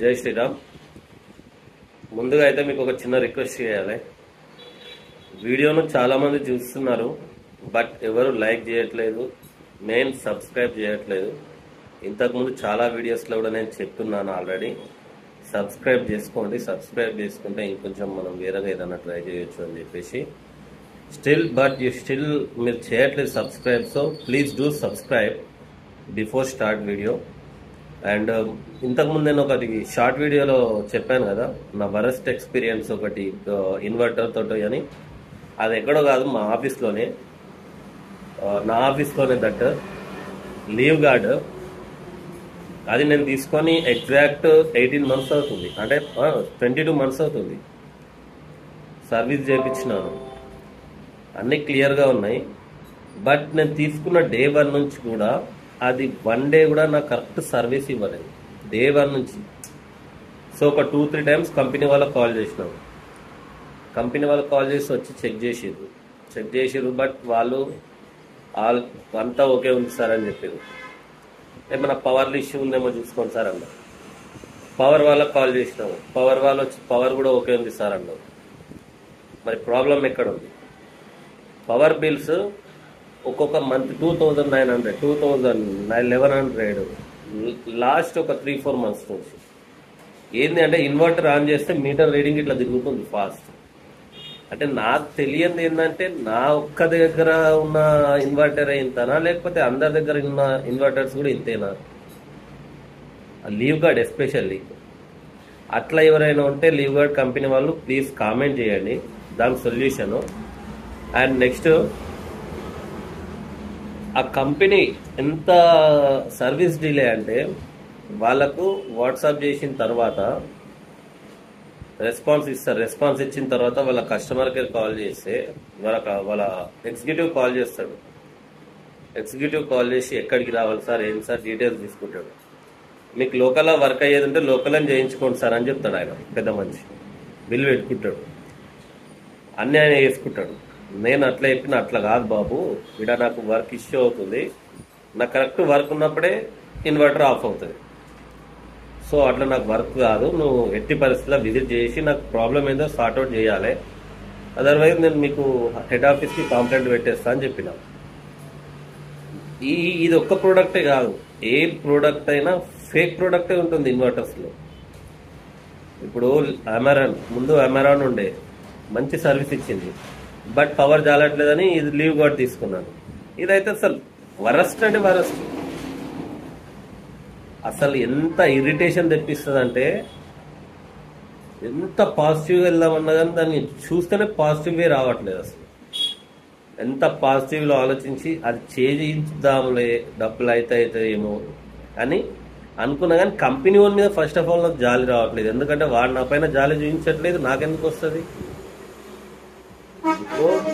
జై శ్రీరామ్. ముందుగా అయితే మీకు ఒక చిన్న రిక్వెస్ట్ చేయాలి. వీడియోను చాలామంది చూస్తున్నారు, బట్ ఎవరు లైక్ చేయట్లేదు, మెయిన్ సబ్స్క్రైబ్ చేయట్లేదు. ఇంతకుముందు చాలా వీడియోస్లో కూడా నేను చెప్తున్నాను ఆల్రెడీ. సబ్స్క్రైబ్ చేసుకోండి, సబ్స్క్రైబ్ చేసుకుంటే ఇంకొంచెం మనం వేరేగా ఏదైనా ట్రై చేయొచ్చు అని చెప్పేసి. స్టిల్ మీరు చేయట్లేదు subscribe. So please do subscribe before start video. And ఇంతకుముందు నేను ఒకటి షార్ట్ వీడియోలో చెప్పాను కదా, నా వరస్ట్ ఎక్స్పీరియన్స్ ఒకటి ఇన్వర్టర్ తోటి అని. అది ఎక్కడో కాదు, మా ఆఫీస్లోనే, నా ఆఫీస్లోనే దట్ లీవ్ గార్డ్. అది నేను తీసుకొని ఎగ్జాక్ట్ 18 months అవుతుంది, అంటే 22 months అవుతుంది. సర్వీస్ చేయించినాను, అన్నీ క్లియర్గా ఉన్నాయి. బట్ నేను తీసుకున్న day 1 నుంచి కూడా అది 1 day కూడా నాకు కరెక్ట్ సర్వీస్ ఇవ్వలేదు, day 1 నుంచి. సో ఒక 2-3 times కంపెనీ వాళ్ళకి కాల్ చేసినాం. కంపెనీ వాళ్ళకి కాల్ చేసి వచ్చి చెక్ చేసిర్రు. బట్ వాళ్ళు అంతా ఓకే ఉంది సార్ అని చెప్పారు. ఏమైనా పవర్లు ఇష్యూ ఉందేమో చూసుకోండి సార్ అన్నారు. పవర్ వాళ్ళకి కాల్ చేసినాము, పవర్ వాళ్ళు వచ్చి పవర్ కూడా ఓకే ఉంది సార్ అన్నారు. మరి ప్రాబ్లం ఎక్కడ ఉంది? పవర్ బిల్స్ ఒక్కొక్క మంత్ 2,900, 2,1100 లాస్ట్ ఒక 3-4 months నుంచి. ఏంది అంటే ఇన్వర్టర్ ఆన్ చేస్తే మీటర్ రీడింగ్ ఇట్లా తిరుగుతుంది ఫాస్ట్. అంటే నాకు తెలియదు ఏంటంటే నా ఒక్క దగ్గర ఉన్న ఇన్వర్టర్ ఇంతనా, లేకపోతే అందరి దగ్గర ఉన్న ఇన్వర్టర్స్ కూడా ఇంతేనా? లీవ్ గార్డ్ ఎస్పెషల్లీ అట్లా ఎవరైనా ఉంటే లీవ్ గార్డ్ కంపెనీ వాళ్ళు ప్లీజ్ కామెంట్ చేయండి దానికి సొల్యూషను. అండ్ నెక్స్ట్, ఆ కంపెనీ ఎంత సర్వీస్ డిలే అంటే, వాళ్ళకు వాట్సాప్ చేసిన తర్వాత రెస్పాన్స్ ఇస్తారు. రెస్పాన్స్ ఇచ్చిన తర్వాత వాళ్ళ కస్టమర్ కేర్ కాల్ చేస్తే వాళ్ళ ఎగ్జిక్యూటివ్ కాల్ చేస్తాడు. ఎగ్జిక్యూటివ్ కాల్ చేసి ఎక్కడికి రావాలి సార్, ఏంటి సార్ డీటెయిల్స్ తీసుకుంటాడు. మీకు లోకల్లో వర్క్ అయ్యేది ఉంటే లోకల్ అని చేయించుకోండి సార్ అని చెప్తాడు ఆయన, పెద్ద మనిషి. బిల్ పెట్టుకుంటాడు, అన్నీ ఆయన వేసుకుంటాడు. నేను అట్లా చెప్పిన, అట్లా కాదు బాబు, ఇక్కడ నాకు వర్క్ ఇష్యూ అవుతుంది, నాకు కరెక్ట్ వర్క్ ఉన్నప్పుడే ఇన్వర్టర్ ఆఫ్ అవుతుంది. సో అట్లా నాకు వర్క్ కాదు, నువ్వు ఎట్టి పరిస్థితుల్లో విజిట్ చేసి నాకు ప్రాబ్లం ఏందో సార్ట్అవుట్ చేయాలి, అదర్వైజ్ నేను మీకు హెడ్ ఆఫీస్కి కంప్లైంట్ పెట్టేస్తా అని చెప్పిన. ఇది ఒక్క ప్రోడక్టే కాదు, ఏ ప్రోడక్ట్ అయినా ఫేక్ ప్రోడక్టే ఉంటుంది ఇన్వర్టర్స్లో. ఇప్పుడు ముందు అమెరాన్ ఉండే, మంచి సర్వీస్ ఇచ్చింది, బట్ పవర్ జాలట్లేదని ఇది లీవ్ గార్డ్ తీసుకున్నాను. ఇదైతే అసలు వరస్ట్ అంటే వరస్ట్. అసలు ఎంత ఇరిటేషన్ తెప్పిస్తుంది అంటే, ఎంత పాజిటివ్గా వెళ్దామన్నా కానీ దాన్ని చూస్తేనే పాజిటివ్గా రావట్లేదు. అసలు ఎంత పాజిటివ్లో ఆలోచించి అది చేయించుదాములే, డబ్బులు అయితే ఏమో అని అనుకున్నా కానీ కంపెనీ వాళ్ళ మీద ఫస్ట్ ఆఫ్ ఆల్ నాకు జాలి రావట్లేదు. ఎందుకంటే వాడు నా పైన జాలి చూపించట్లేదు, నాకెందుకు వస్తుంది?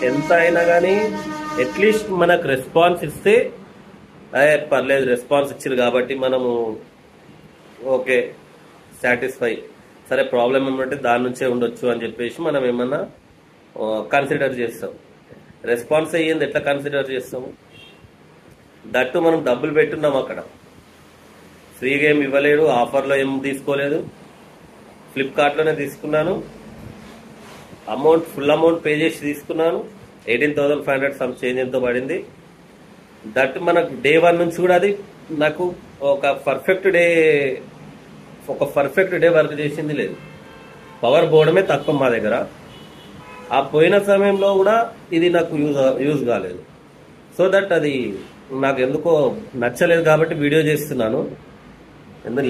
ఎంత అయినా కానీ అట్లీస్ట్ మనకు రెస్పాన్స్ ఇస్తే, పర్లేదు రెస్పాన్స్ ఇచ్చారు కాబట్టి మనము ఓకే సాటిస్ఫై, సరే ప్రాబ్లం ఏమంటే దాని నుంచే ఉండొచ్చు అని చెప్పేసి మనం ఏమన్నా కన్సిడర్ చేస్తాం. రెస్పాన్స్ అయ్యింది ఎట్లా కన్సిడర్ చేస్తాము? దట్టు మనం డబ్బులు పెట్టున్నాం, అక్కడ ఫ్రీగా ఏమి ఇవ్వలేడు, ఆఫర్లో ఏం తీసుకోలేదు, ఫ్లిప్కార్ట్లోనే తీసుకున్నాను. ఫుల్ అమౌంట్ పే చేసి తీసుకున్నాను. 18,500 సమ్ చేంజ్ ఎంతో పడింది. దట్ మనకు day 1 నుంచి కూడా అది నాకు ఒక పర్ఫెక్ట్ డే వర్క్ చేసింది లేదు. పవర్ పోవడమే తక్కువ మా దగ్గర. ఆ పోయిన సమయంలో కూడా ఇది నాకు యూజ్ కాలేదు. సో దట్ అది నాకు ఎందుకో నచ్చలేదు కాబట్టి వీడియో చేస్తున్నాను.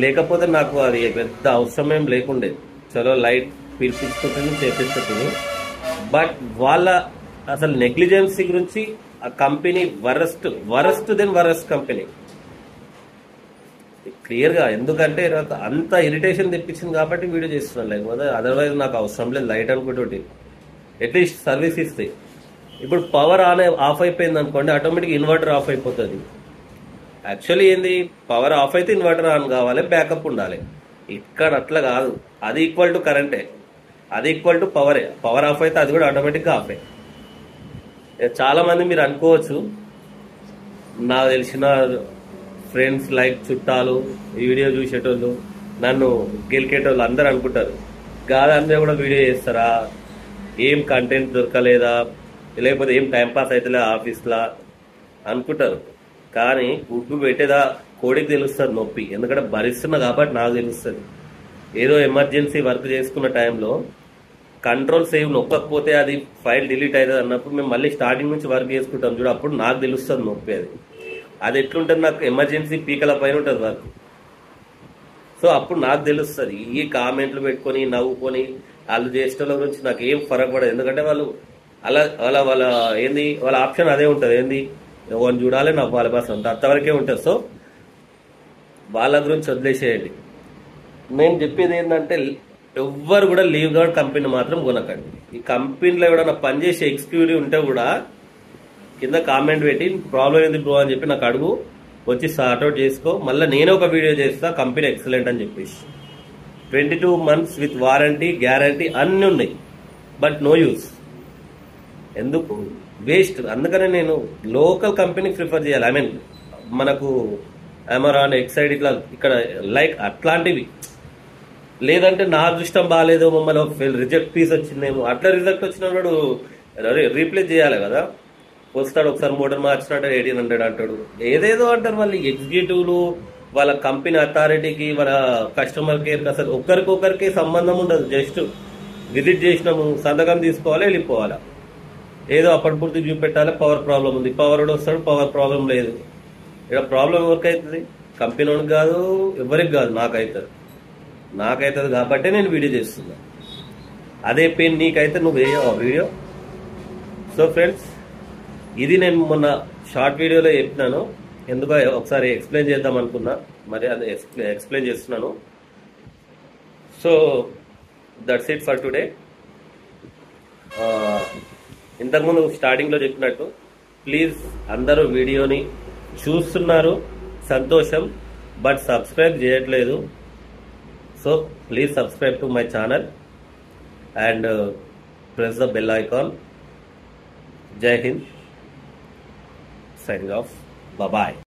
లేకపోతే నాకు అది పెద్ద అవసరం ఏం లేకుండే, చలో లైట్ పిలిపించుకుంటుంది చేపించుకుంటుంది. బట్ వాళ్ళ అసలు నెగ్లిజెన్సీ గురించి ఆ company worst then worst company క్లియర్గా. ఎందుకంటే అంత ఇరిటేషన్ తెప్పించింది కాబట్టి వీడియో చేస్తున్నాను, లేకపోతే అదర్వైజ్ నాకు అవసరం లేదు. లైట్ అనుకుంటే అట్లీస్ట్ సర్వీస్ ఇస్తాయి. ఇప్పుడు పవర్ ఆఫ్ అయిపోయింది అనుకోండి, ఆటోమేటిక్ ఇన్వర్టర్ ఆఫ్ అయిపోతుంది. యాక్చువల్లీ ఏంది, పవర్ ఆఫ్ అయితే ఇన్వర్టర్ ఆన్ కావాలి, బ్యాకప్ ఉండాలి. ఇక్కడ అట్లా కాదు, అది ఈక్వల్ టు కరెంటే, అది ఈక్వల్ టు పవరే. పవర్ ఆఫ్ అయితే అది కూడా ఆటోమేటిక్గా ఆఫ్ అయ్యి. చాలా మంది మీరు అనుకోవచ్చు, నాకు తెలిసిన ఫ్రెండ్స్ లైక్ చుట్టాలు ఈ వీడియో చూసేటోళ్ళు నన్ను గెలికేటోళ్ళు అందరూ అనుకుంటారు, గాదంతా కూడా వీడియో చేస్తారా, ఏం కంటెంట్ దొరకలేదా, లేకపోతే ఏం టైంపాస్ అవుతలే ఆఫీస్లా అనుకుంటారు. కానీ గుడ్డు పెట్టేదా కోడికి తెలుస్తుంది నొప్పి, ఎందుకంటే భరిస్తున్నా కాబట్టి నాకు తెలుస్తుంది. ఏదో ఎమర్జెన్సీ వర్క్ చేసుకున్న టైంలో కంట్రోల్ సేవ్ నొక్కకపోతే అది ఫైల్ డిలీట్ అవుతుంది అన్నప్పుడు మేము మళ్ళీ స్టార్టింగ్ నుంచి వర్క్ చేసుకుంటాం చూడు, అప్పుడు నాకు తెలుస్తుంది నొప్పి. అది ఎట్లుంటుంది, నాకు ఎమర్జెన్సీ పీకల పైన ఉంటుంది వర్క్. సో అప్పుడు నాకు తెలుస్తుంది. ఈ కామెంట్లు పెట్టుకొని నవ్వుకొని వాళ్ళు చేసేటోళ్ళ గురించి నాకు ఏం ఫరక్ పడదు, ఎందుకంటే వాళ్ళు వాళ్ళ ఏంది వాళ్ళ ఆప్షన్ అదే ఉంటుంది, ఏంది ఎవరిని చూడాలి నవ్వాలి బస్ అంతవరకే ఉంటుంది. సో వాళ్ళ గురించి వదిలేసేయండి. నేను చెప్పేది ఏంటంటే ఎవ్వరు కూడా లీవ్ గార్డ్ కంపెనీ మాత్రం కొనకండి. ఈ కంపెనీలో ఎవడన్నా పనిచేసే ఎగ్జిక్యూటివ్ ఉంటే కూడా కింద కామెంట్ పెట్టి ప్రాబ్లం ఏంది బ్రో అని చెప్పి నాకు అడుగు, వచ్చి సార్ట్అవుట్ చేసుకో. మళ్ళీ నేనే ఒక వీడియో చేస్తా కంపెనీ ఎక్సలెంట్ అని చెప్పేసి. 22 months విత్ వారంటీ గ్యారంటీ అన్నీ ఉన్నాయి, బట్ నో యూస్. ఎందుకు వేస్ట్. అందుకనే నేను లోకల్ కంపెనీకి ప్రిఫర్ చేయాలి. ఐ మీన్ మనకు అమెరాన్ ఎక్సైడ్ ఇట్లా ఇక్కడ లైక్ అట్లాంటివి. లేదంటే నా అదృష్టం బాగాలేదు, మమ్మల్ని రిజెక్ట్ పీస్ వచ్చిందేమో, అట్లా రిజెక్ట్ వచ్చినప్పుడు రీప్లేస్ చేయాలి కదా. వస్తాడు ఒకసారి మోటార్ మార్చినట్టు 1800 అంటాడు, ఏదేదో అంటారు. మళ్ళీ ఎగ్జిక్యూటివ్లు వాళ్ళ కంపెనీ అథారిటీకి వాళ్ళ కస్టమర్ కేర్కి అసలు ఒకరికొకరికి సంబంధం ఉండదు. జస్ట్ విజిట్ చేసినాము, సంతకం తీసుకోవాలి, వెళ్ళిపోవాలి. ఏదో అప్పటిపూర్తి చూపెట్టాలి, పవర్ ప్రాబ్లం ఉంది, పవర్ వస్తాడు, పవర్ ప్రాబ్లం లేదు. ఇక్కడ ప్రాబ్లం ఎవరికి అవుతుంది? కంపెనీ వాడికి కాదు, ఎవరికి కాదు, నాకైతుంది కాబట్టి నేను వీడియో చేస్తున్నా. అదే పెయిన్ నీకైతే నువ్వు వేయవు వీడియో. సో ఫ్రెండ్స్, ఇది నేను మొన్న షార్ట్ వీడియోలో చెప్పినాను, ఎందుకో ఒకసారి ఎక్స్ప్లెయిన్ చేద్దాం అనుకున్నా, మరి అది ఎక్స్ప్లెయిన్ చేస్తున్నాను. So that's it for today. ఇంతకుముందు స్టార్టింగ్లో చెప్పినట్టు ప్లీజ్ అందరూ వీడియోని చూస్తున్నారు, సంతోషం, బట్ సబ్స్క్రైబ్ చేయట్లేదు. So please subscribe to my channel and press the bell icon. జై Hind, signing off. Bye bye.